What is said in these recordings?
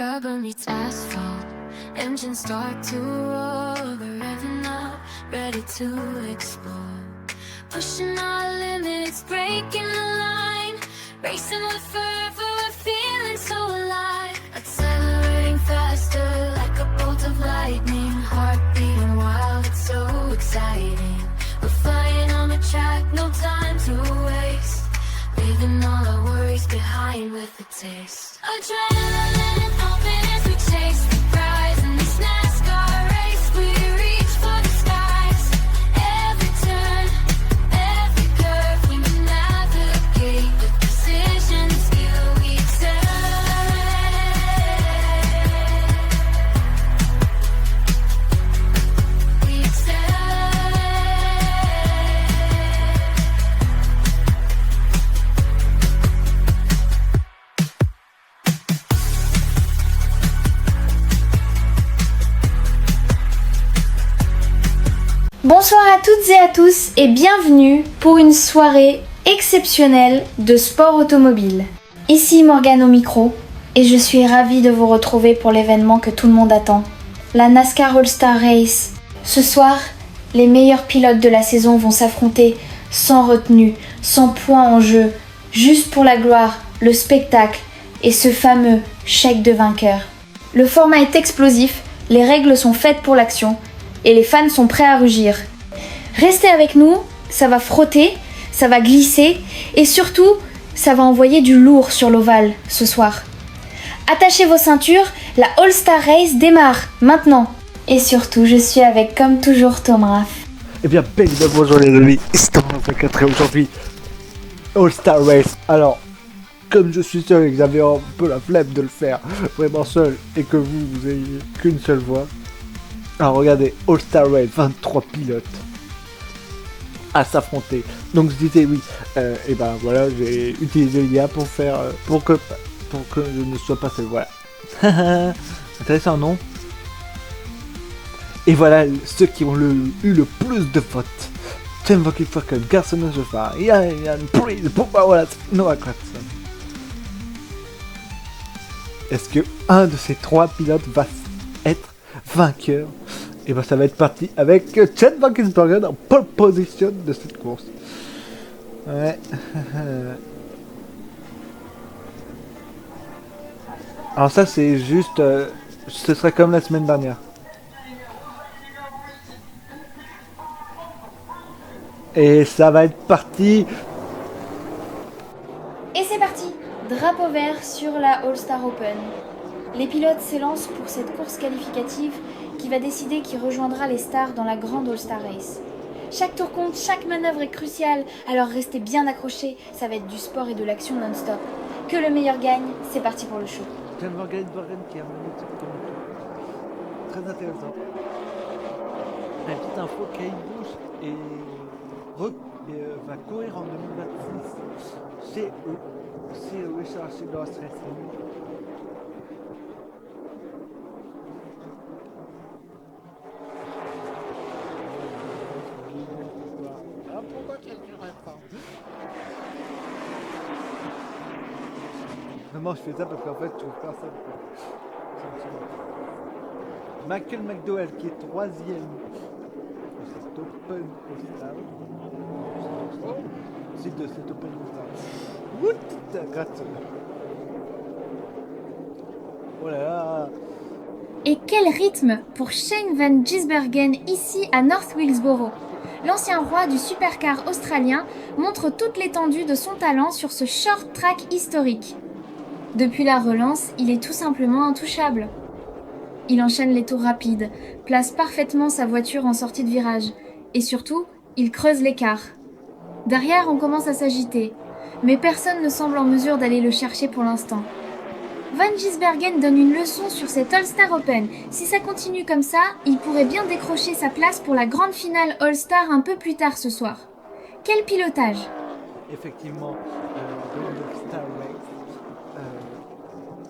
rubber meets asphalt. Engines start to roar, we're revving up, ready to explore. Pushing our limits, breaking the line, racing with fervor, we're feeling so alive. Accelerating faster like a bolt of lightning, heart beating wild, it's so exciting. We're flying on the track, no time to waste, leaving all our worries behind with a taste. Adrenaline pumping as we chase the prize in this NASCAR race. We reach for the skies. Every turn, every curve, we navigate with precision and skill. We accelerate. We accelerate. Bonsoir à toutes et à tous et bienvenue pour une soirée exceptionnelle de sport automobile. Ici Morgane au micro et je suis ravie de vous retrouver pour l'événement que tout le monde attend, la NASCAR All-Star Race. Ce soir, les meilleurs pilotes de la saison vont s'affronter sans retenue, sans point en jeu, juste pour la gloire, le spectacle et ce fameux chèque de vainqueur. Le format est explosif, les règles sont faites pour l'action et les fans sont prêts à rugir. Restez avec nous, ça va frotter, ça va glisser et surtout, ça va envoyer du lourd sur l'ovale ce soir. Attachez vos ceintures, la All-Star Race démarre maintenant. Et surtout, je suis avec comme toujours Thomas. Eh bien, bonjour les amis, c'est Thomas 24 et aujourd'hui, All-Star Race. Alors, comme je suis seul et que j'avais un peu la flemme de le faire vraiment seul et que vous ayez qu'une seule voix, alors regardez, All-Star Race, 23 pilotes à s'affronter. Donc je disais oui, et ben voilà, j'ai utilisé l'IA pour faire, pour que je ne sois pas seul, voilà. Intéressant, non? Et voilà ceux qui ont eu le plus de votes. Tim Volkswagen, Carson Hocevar, Ian Priest, Bubba Wallace, Noah Gragson. Est-ce que un de ces trois pilotes va être vainqueur? Et ben ça va être parti avec Chad Vankinsbergen en pole position de cette course. Ouais. Alors ça c'est juste, ce serait comme la semaine dernière. Et ça va être parti. Et c'est parti, drapeau vert sur la All-Star Open. Les pilotes s'élancent pour cette course qualificative qui va décider qui rejoindra les stars dans la grande All-Star Race. Chaque tour compte, chaque manœuvre est cruciale, alors restez bien accrochés, ça va être du sport et de l'action non-stop. Que le meilleur gagne, c'est parti pour le show. Chad Vankinsbergen qui a mené ce premier tour. Très intéressant. La petite info, Kyle Busch va courir en 2026 chez Richard Childress Racing. Pourquoi tu ne pas? Non, je fais ça parce qu'en fait, je trouve personne. Michael McDowell qui est troisième. C'est Open All-Star. Site de cet Open All-Star. Wout, gratte. Oh là là. Et quel rythme pour Shane Van Gisbergen ici à North Wilkesboro. L'ancien roi du supercar australien montre toute l'étendue de son talent sur ce short track historique. Depuis la relance, il est tout simplement intouchable. Il enchaîne les tours rapides, place parfaitement sa voiture en sortie de virage et surtout, il creuse l'écart. Derrière, on commence à s'agiter, mais personne ne semble en mesure d'aller le chercher pour l'instant. Van Gisbergen donne une leçon sur cette All-Star Open. Si ça continue comme ça, il pourrait bien décrocher sa place pour la grande finale All-Star un peu plus tard ce soir. Quel pilotage! Effectivement, All-Star Race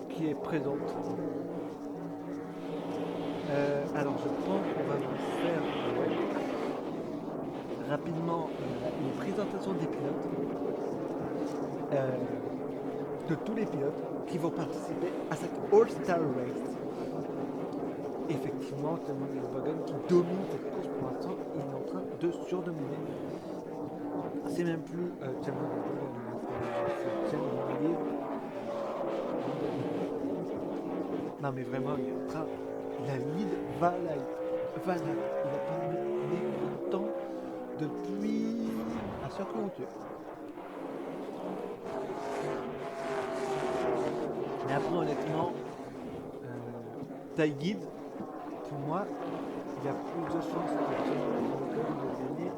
qui est présente. Alors je pense qu'on va vous faire rapidement une présentation des pilotes, de tous les pilotes. qui vont participer à cette All-Star Race. Effectivement, Thelma Volkswagen qui domine cette course pour l'instant, il est en train de surdominer. C'est même plus Thelma Volkswagen, c'est Thelma Volkswagen. Non mais vraiment, il est en train, la lead va là, il a pas mis de temps depuis un cercle montueux. Mais après honnêtement, taille guide, pour moi, il a plus de chances de gagner,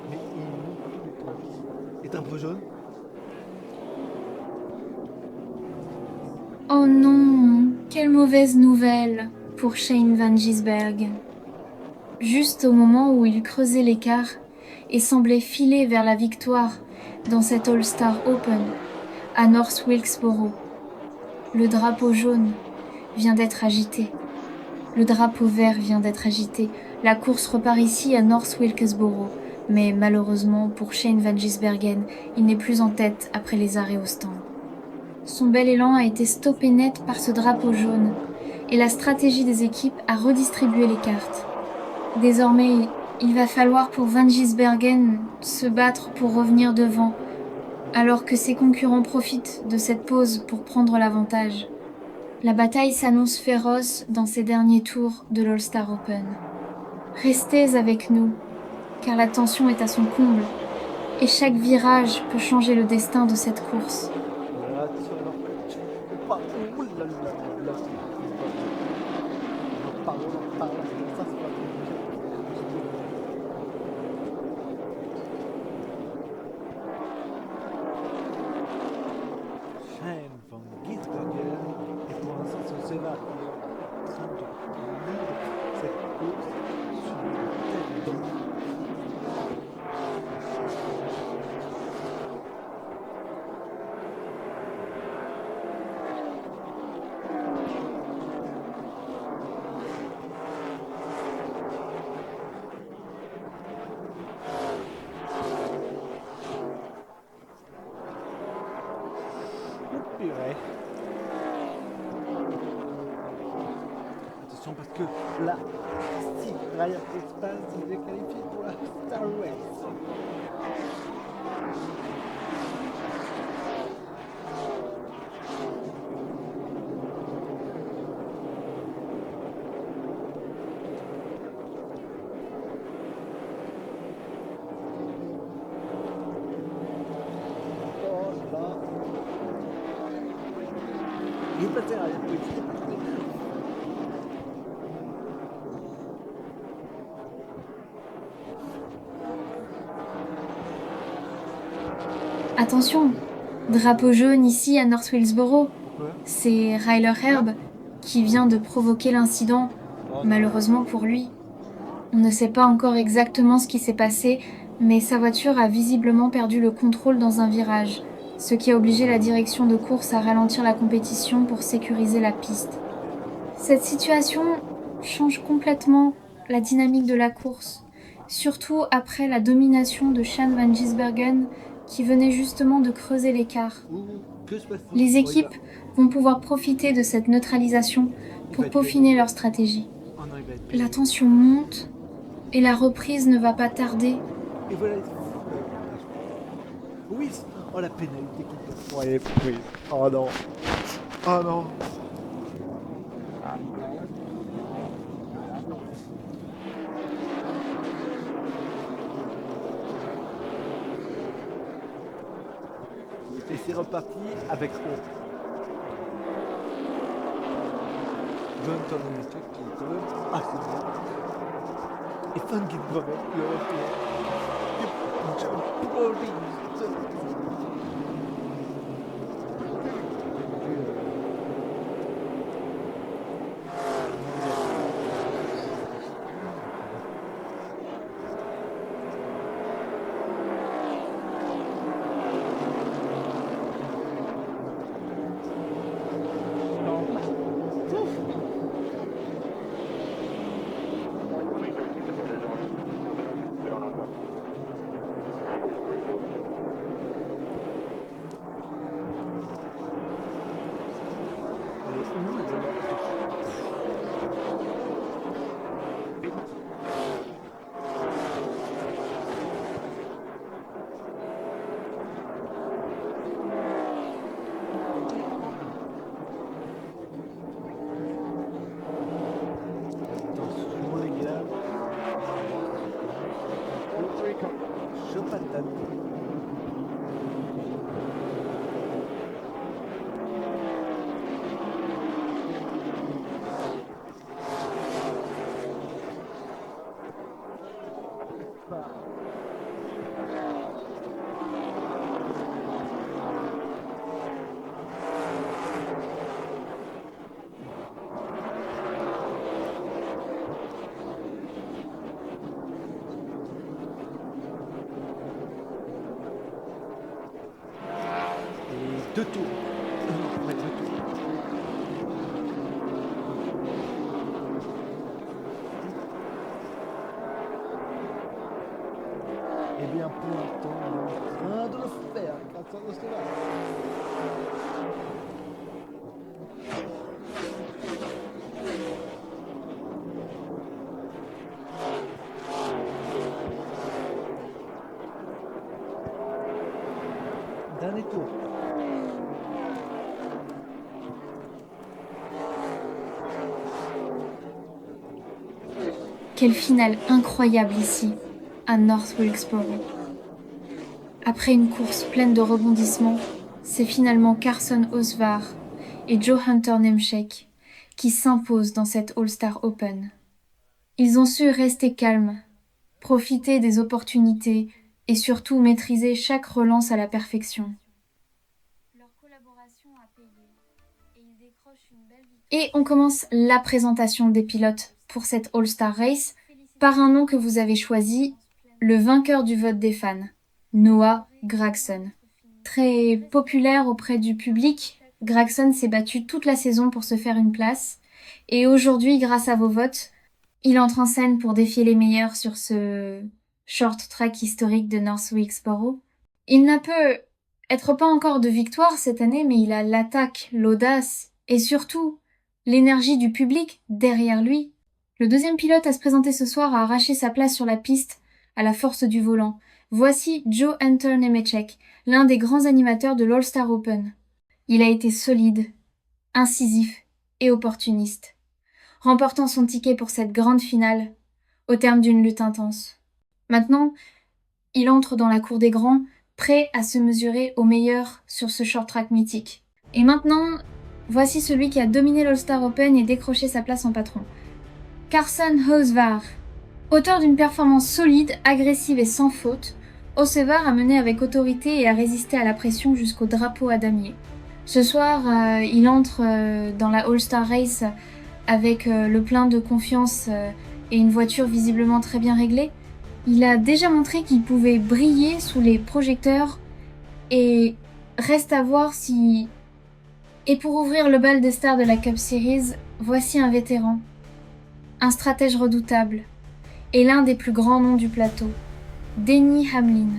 mais il monte tous les points. Est un peu jaune. Oh non, quelle mauvaise nouvelle pour Shane Van Gisbergen. Juste au moment où il creusait l'écart et semblait filer vers la victoire dans cet All-Star Open à North Wilkesboro, le drapeau jaune vient d'être agité. Le drapeau vert vient d'être agité. La course repart ici à North Wilkesboro, mais malheureusement pour Shane Van Gisbergen, il n'est plus en tête après les arrêts au stand. Son bel élan a été stoppé net par ce drapeau jaune, et la stratégie des équipes a redistribué les cartes. Désormais, il va falloir pour Van Gisbergen se battre pour revenir devant, alors que ses concurrents profitent de cette pause pour prendre l'avantage. La bataille s'annonce féroce dans ces derniers tours de l'All-Star Open. Restez avec nous, car la tension est à son comble, et chaque virage peut changer le destin de cette course. Shane Van Gisbergen et pour l'instant son Sénat est en train de mener cette course sur une tête d'eau. Purée. Attention parce que là, si Ryan Expanse il est qualifié pour la Star Race. Oh là. Il est passé à Ryan Expanse. Attention, drapeau jaune ici à North Wilkesboro. Pourquoi? C'est Ryler Herb qui vient de provoquer l'incident, malheureusement pour lui. On ne sait pas encore exactement ce qui s'est passé, mais sa voiture a visiblement perdu le contrôle dans un virage, ce qui a obligé la direction de course à ralentir la compétition pour sécuriser la piste. Cette situation change complètement la dynamique de la course, surtout après la domination de Shane Van Gisbergen qui venait justement de creuser l'écart. Que se passe-t-il? Les équipes vont pouvoir profiter de cette neutralisation pour peaufiner leur stratégie. Oh non, il va être La tension monte et la reprise ne va pas tarder. Et voilà. Oui. Oh la pénalité qu'il doit. Ouais, oui. Oh non. Oh non. Et c'est reparti avec O. John Tornado qui est quand même assez bien. Et Van Gisbergen, le européen. John Tornado. Deux tours. Ouais, deux tours. Eh bien, pour l'instant, on est en train de le faire grâce à nos sauvages. Dernier tour. Quelle finale incroyable ici, à North Wilkesboro. Après une course pleine de rebondissements, c'est finalement Carson Hocevar et Joe Hunter Nemechek qui s'imposent dans cette All-Star Open. Ils ont su rester calmes, profiter des opportunités et surtout maîtriser chaque relance à la perfection. Leur collaboration a payé et ils décrochent une belle victoire. Et on commence la présentation des pilotes pour cette All-Star Race par un nom que vous avez choisi, le vainqueur du vote des fans, Noah Gragson. Très populaire auprès du public, Gragson s'est battu toute la saison pour se faire une place et aujourd'hui, grâce à vos votes, il entre en scène pour défier les meilleurs sur ce short track historique de North Wilkesboro. Il n'a peut être pas encore de victoire cette année, mais il a l'attaque, l'audace et surtout l'énergie du public derrière lui. Le deuxième pilote à se présenter ce soir a arraché sa place sur la piste à la force du volant. Voici Joe Hunter Nemechek, l'un des grands animateurs de l'All-Star Open. Il a été solide, incisif et opportuniste, remportant son ticket pour cette grande finale au terme d'une lutte intense. Maintenant, il entre dans la cour des grands, prêt à se mesurer aux meilleurs sur ce short track mythique. Et maintenant, voici celui qui a dominé l'All-Star Open et décroché sa place en patron. Carson Hocevar. Auteur d'une performance solide, agressive et sans faute, Hocevar a mené avec autorité et a résisté à la pression jusqu'au drapeau à damier. Ce soir, il entre dans la All-Star Race avec le plein de confiance et une voiture visiblement très bien réglée. Il a déjà montré qu'il pouvait briller sous les projecteurs et reste à voir si... Et pour ouvrir le bal des stars de la Cup Series, voici un vétéran, un stratège redoutable et l'un des plus grands noms du plateau, Denny Hamlin.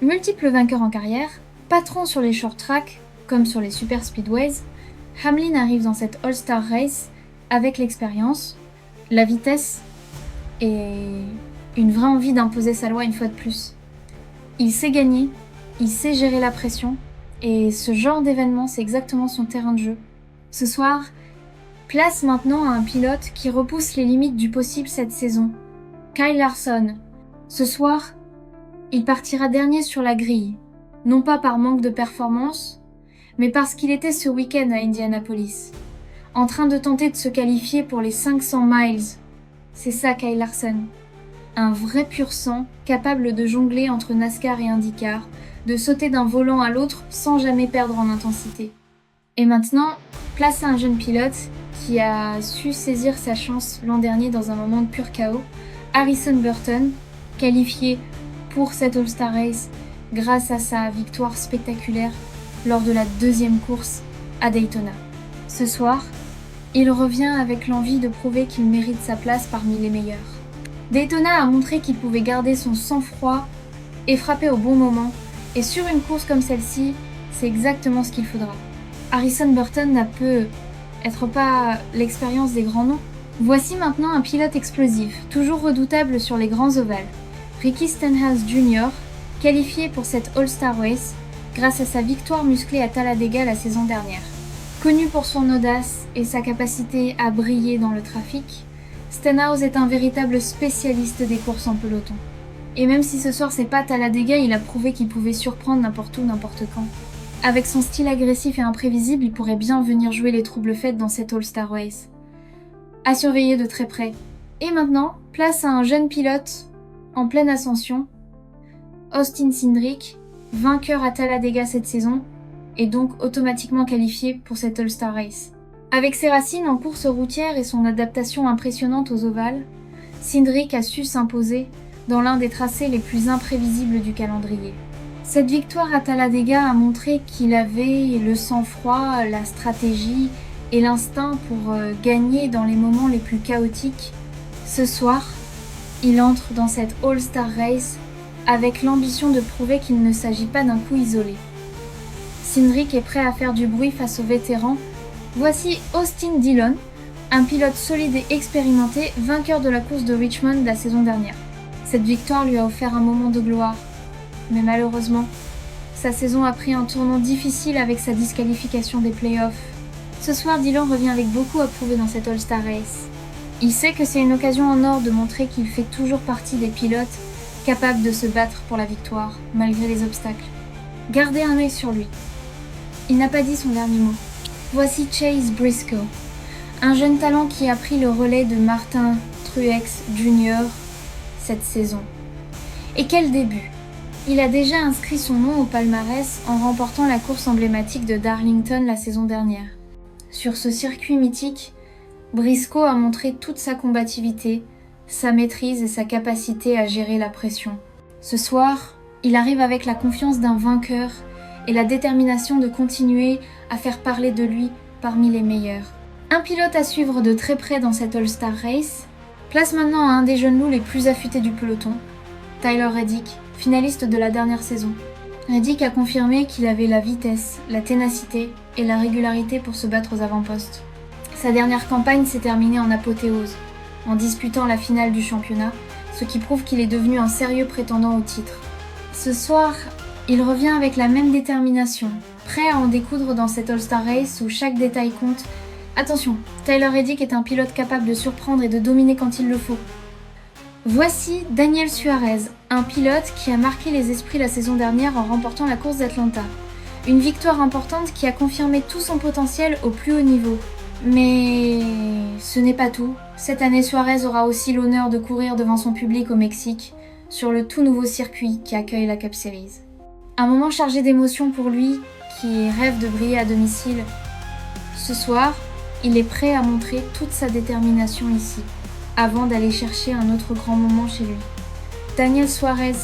Multiple vainqueur en carrière, patron sur les short tracks comme sur les super speedways, Hamlin arrive dans cette All-Star Race avec l'expérience, la vitesse et une vraie envie d'imposer sa loi une fois de plus. Il sait gagner, il sait gérer la pression, et ce genre d'événement, c'est exactement son terrain de jeu. Ce soir, place maintenant à un pilote qui repousse les limites du possible cette saison, Kyle Larson. Ce soir, il partira dernier sur la grille, non pas par manque de performance, mais parce qu'il était ce week-end à Indianapolis, en train de tenter de se qualifier pour les 500 miles. C'est ça Kyle Larson. Un vrai pur sang, capable de jongler entre NASCAR et IndyCar, de sauter d'un volant à l'autre sans jamais perdre en intensité. Et maintenant, place à un jeune pilote qui a su saisir sa chance l'an dernier dans un moment de pur chaos, Harrison Burton, qualifié pour cette All-Star Race grâce à sa victoire spectaculaire lors de la deuxième course à Daytona. Ce soir, il revient avec l'envie de prouver qu'il mérite sa place parmi les meilleurs. Daytona a montré qu'il pouvait garder son sang-froid et frapper au bon moment, et sur une course comme celle-ci, c'est exactement ce qu'il faudra. Harrison Burton n'a peut être pas l'expérience des grands noms. Voici maintenant un pilote explosif, toujours redoutable sur les grands ovales. Ricky Stenhouse Jr., qualifié pour cette All-Star Race grâce à sa victoire musclée à Talladega la saison dernière. Connu pour son audace et sa capacité à briller dans le trafic, Stenhouse est un véritable spécialiste des courses en peloton. Et même si ce soir c'est pas Talladega, il a prouvé qu'il pouvait surprendre n'importe où, n'importe quand. Avec son style agressif et imprévisible, il pourrait bien venir jouer les troubles fêtes dans cette All-Star Race. À surveiller de très près. Et maintenant, place à un jeune pilote en pleine ascension, Austin Cindric, vainqueur à Talladega cette saison, et donc automatiquement qualifié pour cette All-Star Race. Avec ses racines en course routière et son adaptation impressionnante aux ovales, Cindric a su s'imposer dans l'un des tracés les plus imprévisibles du calendrier. Cette victoire à Talladega a montré qu'il avait le sang-froid, la stratégie et l'instinct pour gagner dans les moments les plus chaotiques. Ce soir, il entre dans cette All-Star Race avec l'ambition de prouver qu'il ne s'agit pas d'un coup isolé. Cindric est prêt à faire du bruit face aux vétérans. Voici Austin Dillon, un pilote solide et expérimenté, vainqueur de la course de Richmond la saison dernière. Cette victoire lui a offert un moment de gloire. Mais malheureusement, sa saison a pris un tournant difficile avec sa disqualification des playoffs. Ce soir, Dillon revient avec beaucoup à prouver dans cette All-Star Race. Il sait que c'est une occasion en or de montrer qu'il fait toujours partie des pilotes capables de se battre pour la victoire, malgré les obstacles. Gardez un œil sur lui. Il n'a pas dit son dernier mot. Voici Chase Briscoe, un jeune talent qui a pris le relais de Martin Truex Jr. cette saison. Et quel début! Il a déjà inscrit son nom au palmarès en remportant la course emblématique de Darlington la saison dernière. Sur ce circuit mythique, Briscoe a montré toute sa combativité, sa maîtrise et sa capacité à gérer la pression. Ce soir, il arrive avec la confiance d'un vainqueur et la détermination de continuer à faire parler de lui parmi les meilleurs. Un pilote à suivre de très près dans cette All-Star Race, place maintenant à un des jeunes loups les plus affûtés du peloton, Tyler Reddick, finaliste de la dernière saison. Reddick a confirmé qu'il avait la vitesse, la ténacité et la régularité pour se battre aux avant-postes. Sa dernière campagne s'est terminée en apothéose, en disputant la finale du championnat, ce qui prouve qu'il est devenu un sérieux prétendant au titre. Ce soir, il revient avec la même détermination, prêt à en découdre dans cette All-Star Race où chaque détail compte. Attention, Tyler Reddick est un pilote capable de surprendre et de dominer quand il le faut. Voici Daniel Suarez, un pilote qui a marqué les esprits la saison dernière en remportant la course d'Atlanta. Une victoire importante qui a confirmé tout son potentiel au plus haut niveau. Mais ce n'est pas tout. Cette année, Suarez aura aussi l'honneur de courir devant son public au Mexique, sur le tout nouveau circuit qui accueille la Cup Series. Un moment chargé d'émotions pour lui, qui rêve de briller à domicile. Ce soir, il est prêt à montrer toute sa détermination ici, avant d'aller chercher un autre grand moment chez lui. Daniel Suarez,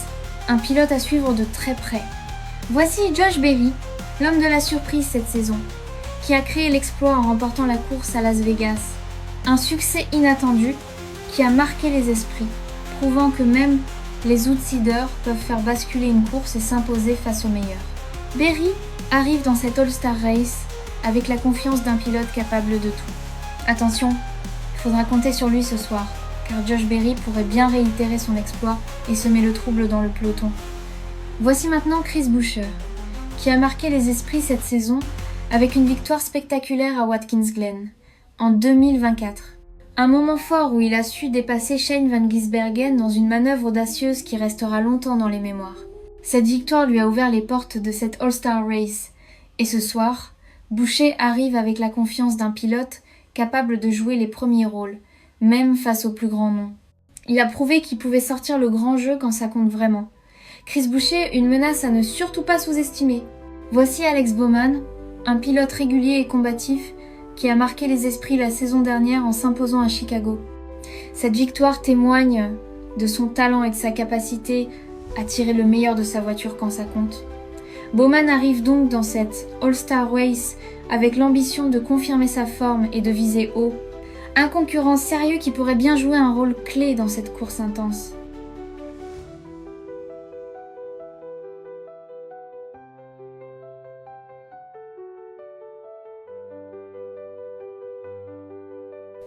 un pilote à suivre de très près. Voici Josh Berry, l'homme de la surprise cette saison, qui a créé l'exploit en remportant la course à Las Vegas. Un succès inattendu qui a marqué les esprits, prouvant que même les outsiders peuvent faire basculer une course et s'imposer face aux meilleurs. Berry arrive dans cette All-Star Race avec la confiance d'un pilote capable de tout. Attention, il faudra compter sur lui ce soir, car Josh Berry pourrait bien réitérer son exploit et semer le trouble dans le peloton. Voici maintenant Chris Buescher, qui a marqué les esprits cette saison avec une victoire spectaculaire à Watkins Glen, en 2024. Un moment fort où il a su dépasser Shane Van Gisbergen dans une manœuvre audacieuse qui restera longtemps dans les mémoires. Cette victoire lui a ouvert les portes de cette All-Star Race, et ce soir, Buescher arrive avec la confiance d'un pilote capable de jouer les premiers rôles, même face aux plus grands noms. Il a prouvé qu'il pouvait sortir le grand jeu quand ça compte vraiment. Chris Buescher, une menace à ne surtout pas sous-estimer. Voici Alex Bowman, un pilote régulier et combatif qui a marqué les esprits la saison dernière en s'imposant à Chicago. Cette victoire témoigne de son talent et de sa capacité à tirer le meilleur de sa voiture quand ça compte. Bowman arrive donc dans cette All-Star Race avec l'ambition de confirmer sa forme et de viser haut. Un concurrent sérieux qui pourrait bien jouer un rôle clé dans cette course intense.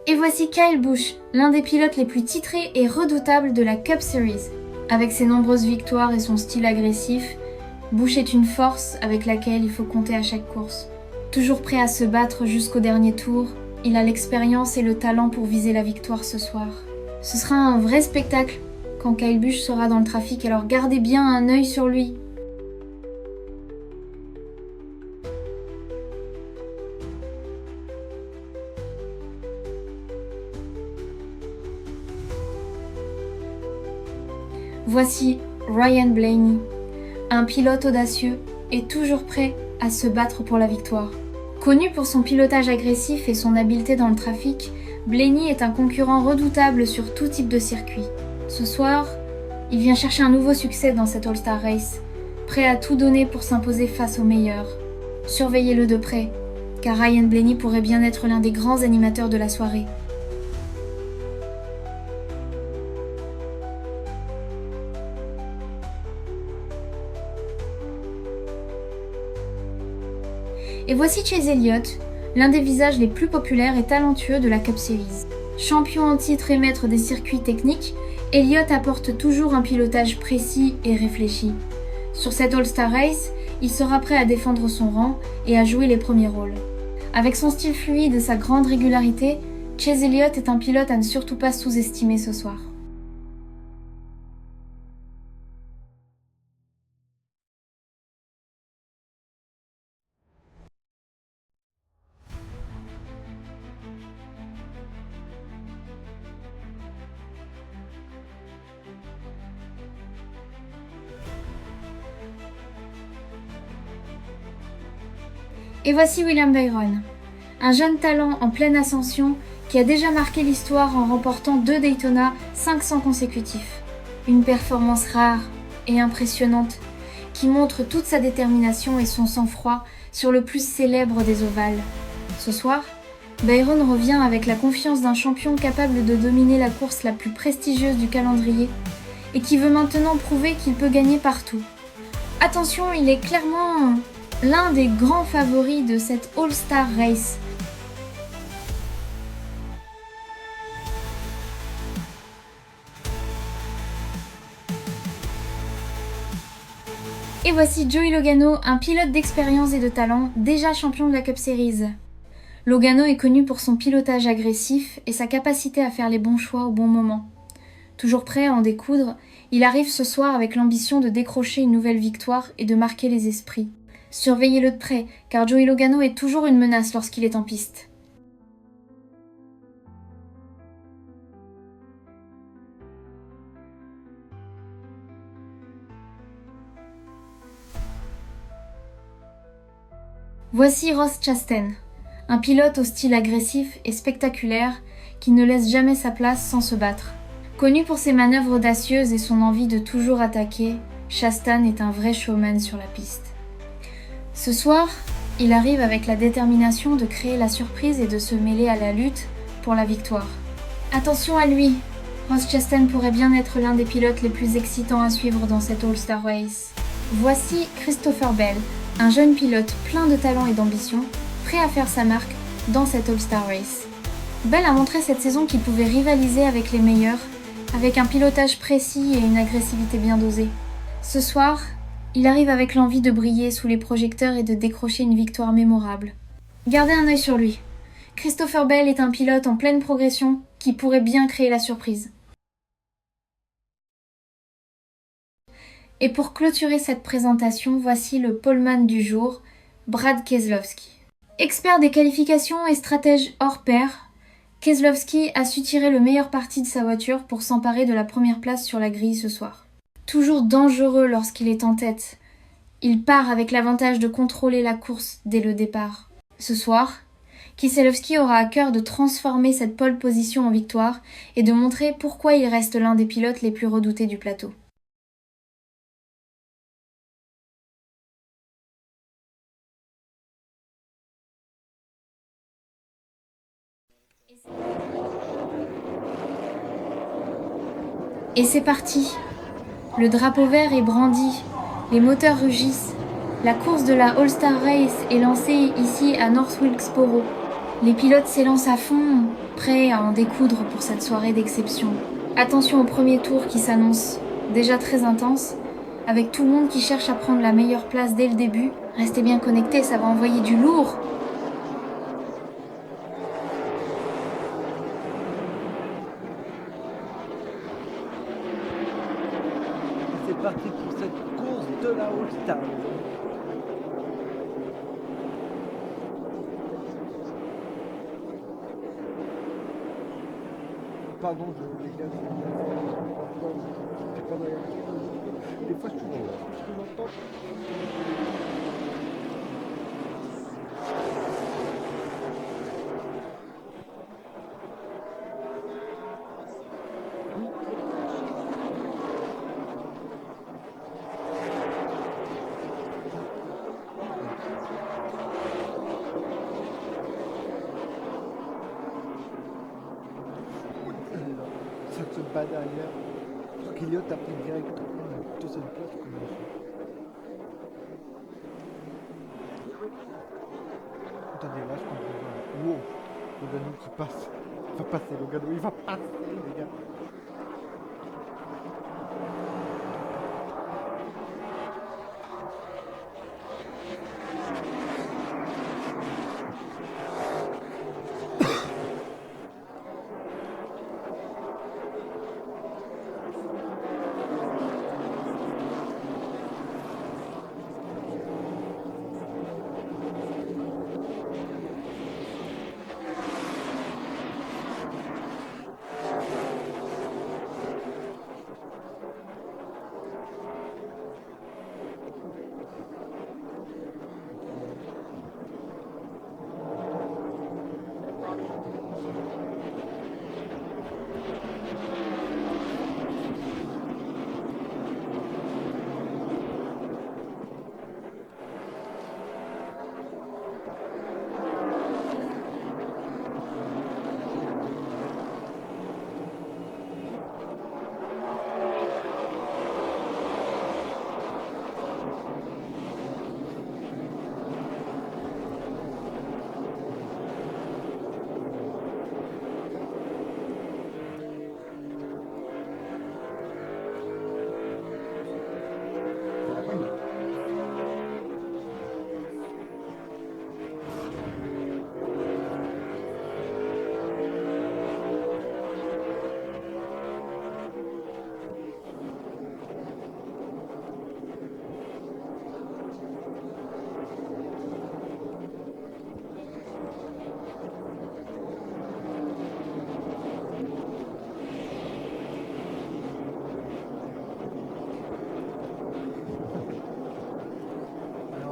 Et voici Kyle Busch, l'un des pilotes les plus titrés et redoutables de la Cup Series. Avec ses nombreuses victoires et son style agressif, Busch est une force avec laquelle il faut compter à chaque course. Toujours prêt à se battre jusqu'au dernier tour, il a l'expérience et le talent pour viser la victoire ce soir. Ce sera un vrai spectacle quand Kyle Busch sera dans le trafic, alors gardez bien un œil sur lui. Voici Ryan Blaney, un pilote audacieux et toujours prêt à se battre pour la victoire. Connu pour son pilotage agressif et son habileté dans le trafic, Blaney est un concurrent redoutable sur tout type de circuit. Ce soir, il vient chercher un nouveau succès dans cette All-Star Race, prêt à tout donner pour s'imposer face aux meilleurs. Surveillez-le de près, car Ryan Blaney pourrait bien être l'un des grands animateurs de la soirée. Et voici Chase Elliott, l'un des visages les plus populaires et talentueux de la Cup Series. Champion en titre et maître des circuits techniques, Elliott apporte toujours un pilotage précis et réfléchi. Sur cette All-Star Race, il sera prêt à défendre son rang et à jouer les premiers rôles. Avec son style fluide et sa grande régularité, Chase Elliott est un pilote à ne surtout pas sous-estimer ce soir. Et voici William Byron, un jeune talent en pleine ascension qui a déjà marqué l'histoire en remportant 2 Daytona 500 consécutifs. Une performance rare et impressionnante qui montre toute sa détermination et son sang-froid sur le plus célèbre des ovales. Ce soir, Byron revient avec la confiance d'un champion capable de dominer la course la plus prestigieuse du calendrier et qui veut maintenant prouver qu'il peut gagner partout. Attention, il est clairement l'un des grands favoris de cette All-Star Race. Et voici Joey Logano, un pilote d'expérience et de talent, déjà champion de la Cup Series. Logano est connu pour son pilotage agressif et sa capacité à faire les bons choix au bon moment. Toujours prêt à en découdre, il arrive ce soir avec l'ambition de décrocher une nouvelle victoire et de marquer les esprits. Surveillez-le de près, car Joey Logano est toujours une menace lorsqu'il est en piste. Voici Ross Chastain, un pilote au style agressif et spectaculaire qui ne laisse jamais sa place sans se battre. Connu pour ses manœuvres audacieuses et son envie de toujours attaquer, Chastain est un vrai showman sur la piste. Ce soir, il arrive avec la détermination de créer la surprise et de se mêler à la lutte pour la victoire. Attention à lui, Ross Chastain pourrait bien être l'un des pilotes les plus excitants à suivre dans cette All-Star Race. Voici Christopher Bell, un jeune pilote plein de talent et d'ambition, prêt à faire sa marque dans cette All-Star Race. Bell a montré cette saison qu'il pouvait rivaliser avec les meilleurs, avec un pilotage précis et une agressivité bien dosée. Ce soir, il arrive avec l'envie de briller sous les projecteurs et de décrocher une victoire mémorable. Gardez un œil sur lui. Christopher Bell est un pilote en pleine progression qui pourrait bien créer la surprise. Et pour clôturer cette présentation, voici le poleman du jour, Brad Keselowski. Expert des qualifications et stratège hors pair, Keselowski a su tirer le meilleur parti de sa voiture pour s'emparer de la première place sur la grille ce soir. Toujours dangereux lorsqu'il est en tête, il part avec l'avantage de contrôler la course dès le départ. Ce soir, Keselowski aura à cœur de transformer cette pole position en victoire et de montrer pourquoi il reste l'un des pilotes les plus redoutés du plateau. Et c'est parti. Le drapeau vert est brandi, les moteurs rugissent. La course de la All-Star Race est lancée ici à North Wilkesboro. Les pilotes s'élancent à fond, prêts à en découdre pour cette soirée d'exception. Attention au premier tour qui s'annonce déjà très intense, avec tout le monde qui cherche à prendre la meilleure place dès le début. Restez bien connectés, ça va envoyer du lourd. C'est parti pour cette course de la All-Star. Pardon, je dégage. C'est pas dans la... Des fois, je trouve ce que j'entends. se bat derrière. Parce qu'Eliott a pris directement la deuxième place comme il a fait. Attendez, là, je comprends. Wow, Logano qui passe. Il va passer, Logano, il va passer, les gars.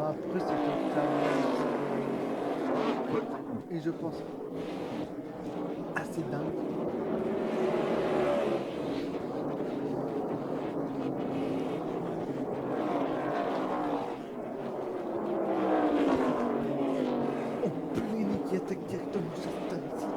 Après, c'est totalement. Et je pense assez dingue. Oh, Pellegrini qui attaque directement sur Stan ici.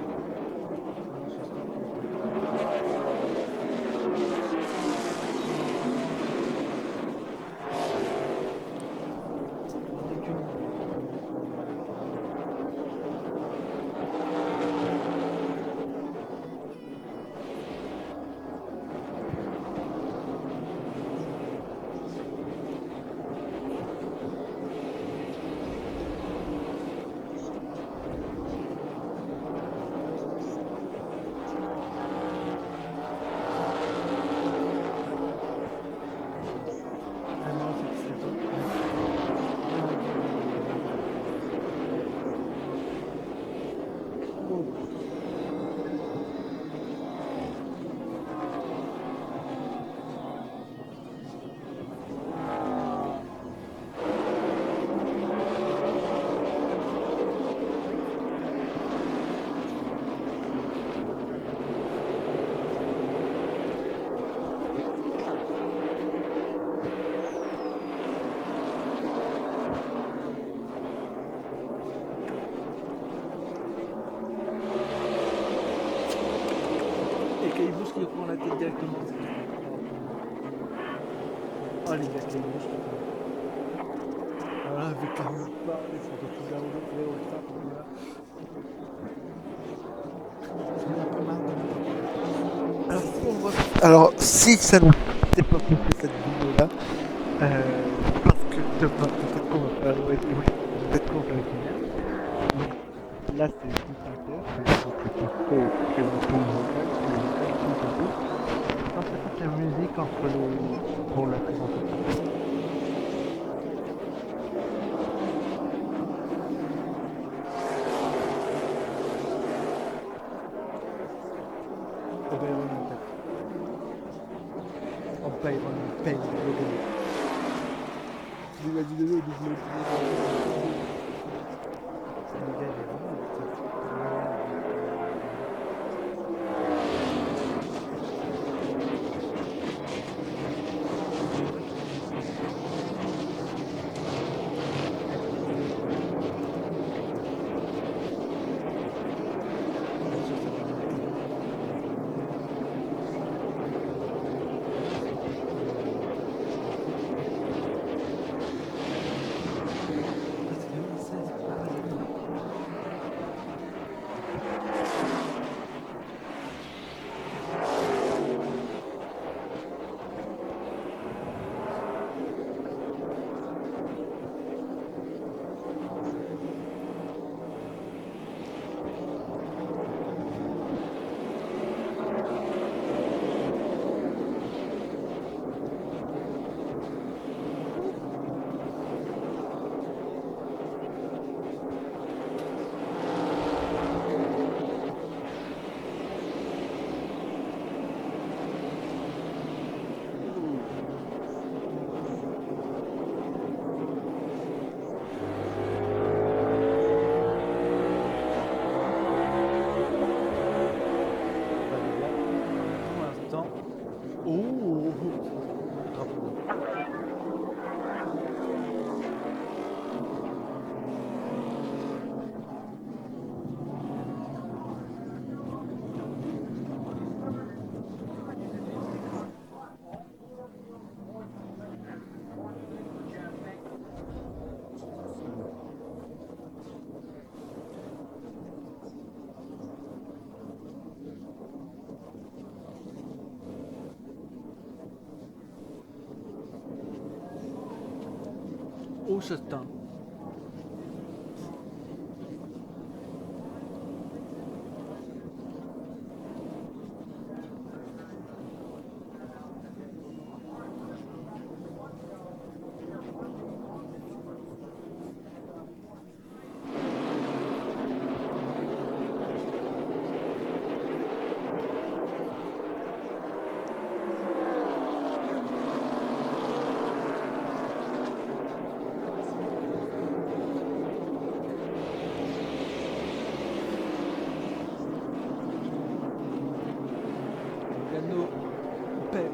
Cailleboust qui reprend la tête directement. Oh les gars, Cailleboust. Voilà, avec un autre part, il faut retrouver un autre vélo et ça pour là. J'en ai un peu marre de... Alors si on voit... Alors si ça nous fait pas couper cette vidéo là, parce que demain peut-être qu'on va faire le oui, peut-être qu'on va le finir. Donc là c'est tout un cœur, c'est que vous pouvez la musique entre les... pour la présentation. On paye le gagner. Tu lui as dit de l'eau, double. Le gars il est vraiment... Justin. Piano, paix.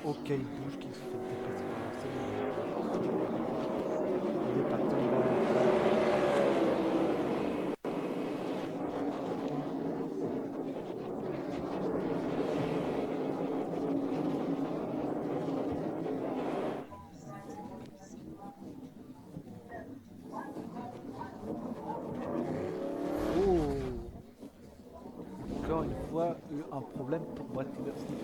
Ok, il bouge qui se fait déplacer par le CV. Il est parti en bas. Oh! Encore une fois, eu un problème pour boîte diversifiée.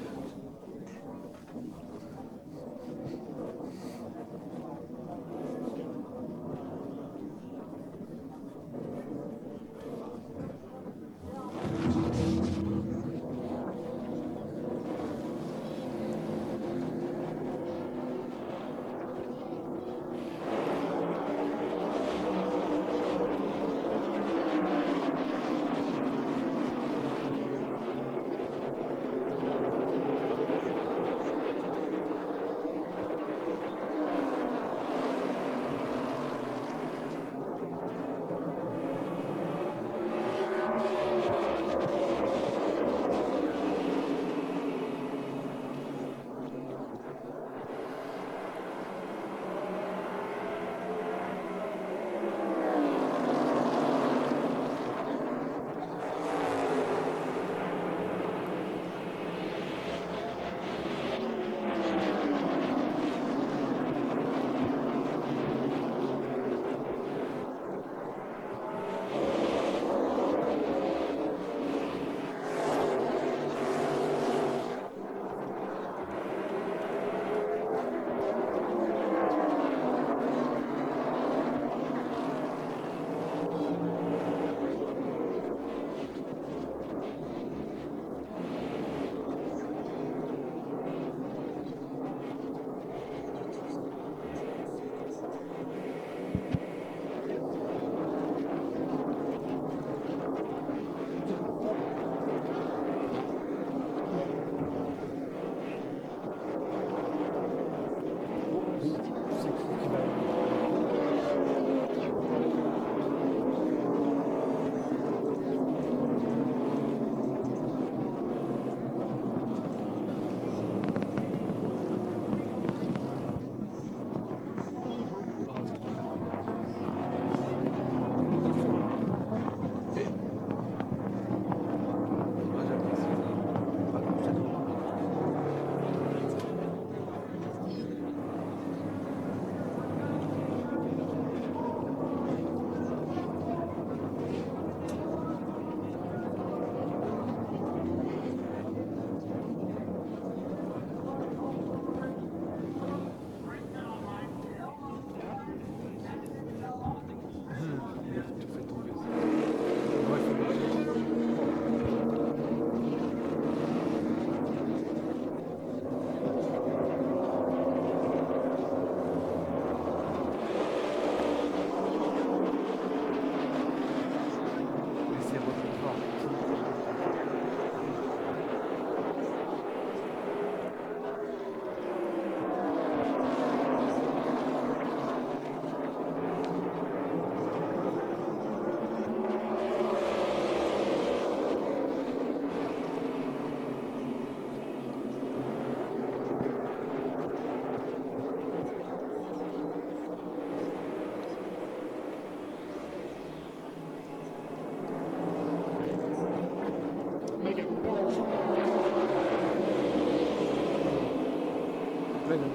la note.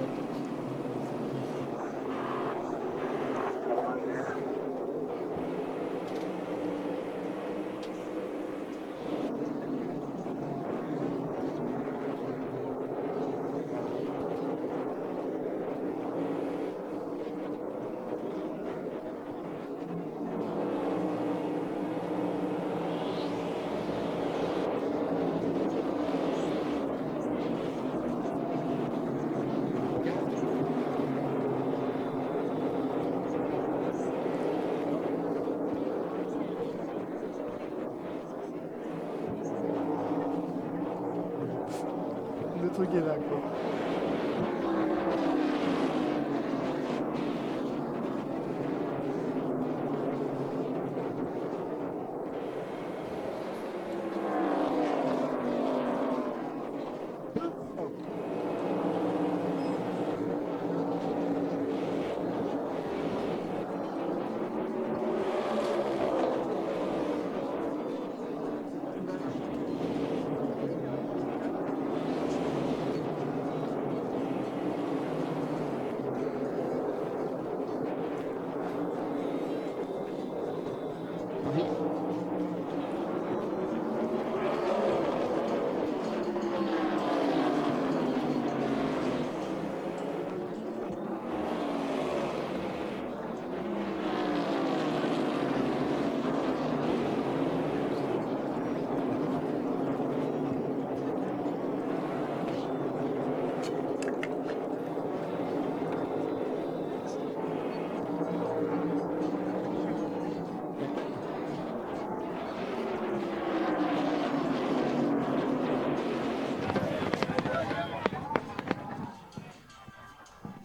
Le truc est là, quoi.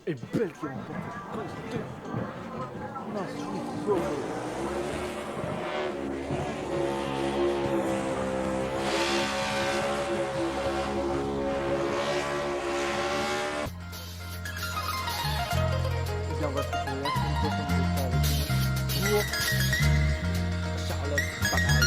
Et belle qui remporte. Non, c'est beau. Et on va se retrouver la semaine prochaine avec une autre pour Charlotte Pareil.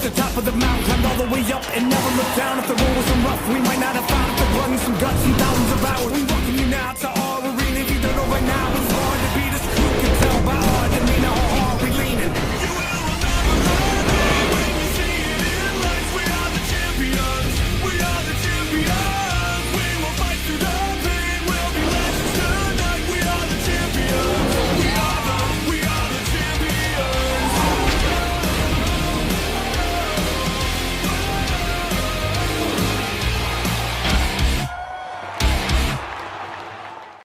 The top of the mountain, climbed all the way up and never looked down. If the road wasn't rough, we might not have found it. The blood and some guts and